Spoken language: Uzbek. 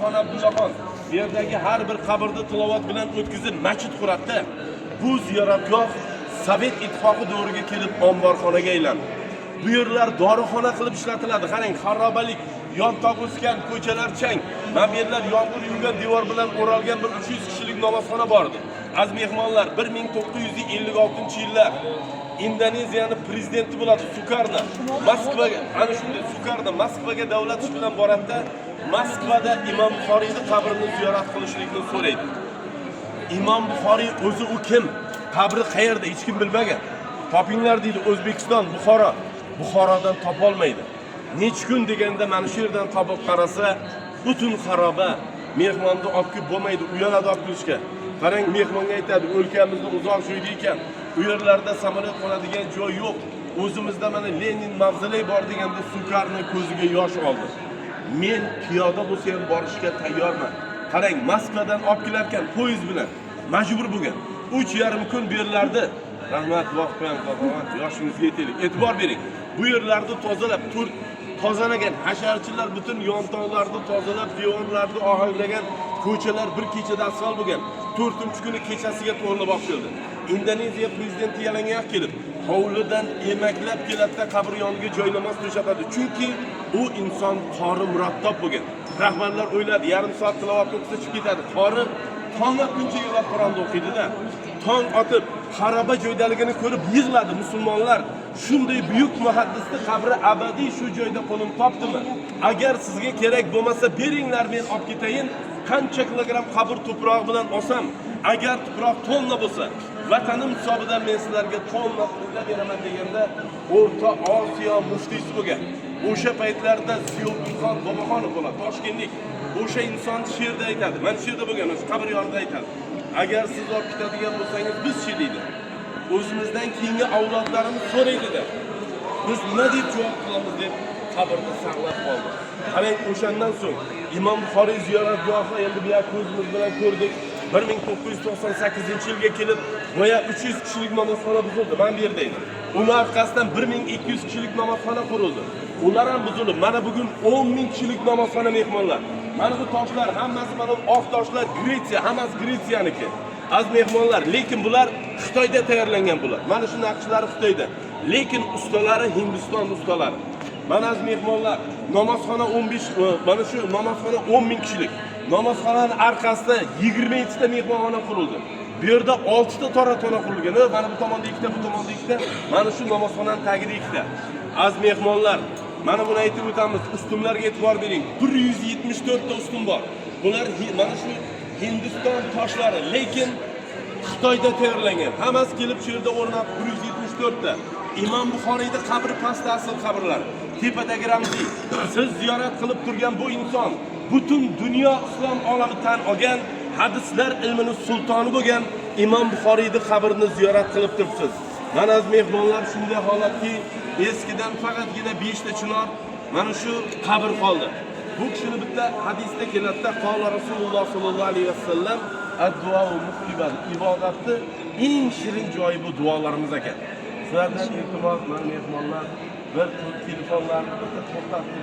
Nomazxon Abdullaxon bu yerdagi har bir qabrda tilovat bilan o'tkazib masjid quratdi. Bu ziyoratgoh Sovet ittifoqi davriga kelib omborxonaga aylandi. Bu yerlar dorixona qilib ishlatiladi. Qarang, xarobalik, yontog' o'sgan, ko'chalar chang. Mana bu yerlar yomg'ir yuvgan devor bilan o'ralgan bir 300 kishilik namozxona bor edi. Az mehmonlar 1956-yillar Indoneziyaning prezidenti bo'ladi Sukarno Moskvaga, ana shunday Sukarno Moskvaga davlat ishi bilan boradida Moskvada Imom Buxoriyning qabrini ziyorat qilishlikni so'raydi. Imom Buxoriy o'zi u kim? Qabri qayerda? Hech kim bilmagan. Topinglar deydi O'zbekiston, Buxoro. Buxorodan topolmaydi. Nech kun deganda mana shu yerdan topib qarasa, butun xaroba. Mehmonni olib kelib bo'lmaydi, uyaladi olib kelishga. Qarang, mehmonga aytadi, o'lkamizni uzoq joyda ekan, u yerlarda samolyot qo'nadigan joy yo'q. O'zimizda mana Lenin mavzoley bor deganda Sukarni ko'ziga yosh oldi. Men piyoda bo'lsa ham borishga tayyorman. Qarang, Moskvadan olib kelarkan poyezd bilan majbur bo'lgan. 3,5 kun bu yerlarda rahmat vaqt bilan qolgan yoshingizga yetaylik. E'tibor bering. Bu yerlarni tozalab, tozalagan hasharchilar butun yontoqlarni tozalab, devorlarni ohanglagan, ko'chalar bir kechada asfalt bo'lgan. 4-kuni kechasiga to'g'rilib olib keldi. Indoneziya prezidenti yalangoyoq kelib, hovlidan emaklab keladi, qabr yoniga joynamoz to'shatadi. Chunki u inson qori murattob bo'lgan. Rahbarlar o'yladi, yarim soat tilovat o'qisa chiqib ketadi. Qori tong otguncha yig'lab Qur'onni o'qiydi-da. Tong otib, xaroba joydaligini ko'rib yig'ladi musulmonlar. Shunday buyuk muhaddisning qabri abadiy shu joyda qo'lim topdimi? Agar sizga kerak bo'lmasa, beringlar, men olib ketayin. Qancha kilogramm qabr tuproq bilan olsam, agar tuproq tonna bo'lsa, vatanim hisobidan men sizlarga tonna pul beraman deganda O'rta Osiyo muftiysi bo'lgan. O'sha paytlarda Ziyodxon Boboxonov bo'ladi, Toshkentlik. O'sha inson she'rda aytadi. Men she'rda bo'lgan, o'sha qabr yonida aytadi. Agar siz olib ketadigan bo'lsangiz, biz chi deydi. O'zimizdan keyingi avlodlarimiz so'raydi-da. Biz nima deb javob qilamiz deb qabrni saqlab qoldi. Qarang, o'shandan so'ng Imom Buxoriy ziyoratgohi endi bu yer ko'zimiz bilan ko'rdik. 1998-yilga kelib, boya 300 kishilik namozxona buzildi. Men bu yerda edim. Uning orqasidan 1200 kishilik namozxona qurildi. Ular ham buzilib, mana bugun 10,000 kishilik namozxona mehmonlar. Mana bu toshlar hammasi mana oq toshlar Gretsiya, hammasi Gretsiyaniki. Az mehmonlar, lekin bular Xitoyda tayyorlangan bular. Mana shu naqshlari Xitoyda. Lekin ustalari Hindiston ustalari. Mana az mehmonlar, namozxona 15, mana shu namozxona 10,000 kishilik. Namozxonaning orqasida 22 ta mehmonxona qurildi. Bu yerda 6 ta to'rxona qurilgan. Mana bu tomonda 2 ta, bu tomonda 2 ta. Mana shu namozxonaning tagida 2 ta. Az mehmonlar, mana buni aytib o'tamiz. Ustunlarga e'tibor bering. 174 ta ustun bor. Bular mana shu Hindiston toshlari, lekin Xitoyda tayyorlangan. Hammasi kelib shu yerda o'rnab 174 ta. Imom Buxoriyning qabri pastda asl qabrlar. Tepadagi ramziy. Siz ziyorat qilib turgan bu inson butun dunyo islom olami tan olgan, hadislar ilmining sultoni bo'lgan Imom Buxoriyning qabrini ziyorat qilib turibsiz. Mana az mehmonlar shunday holatki, eskidan faqatgina 5 ta chinor mana shu qabr qoldi. Bu kishini bitta hadisda keladi-da, qola Rasululloh sollallohu alayhi vasallam ad-duo muhibban, ibodatni eng shirin joyi bu duolarimiz ekan. Sizlardan iltimos, mehmonlar bir telefonlarni to'xtatib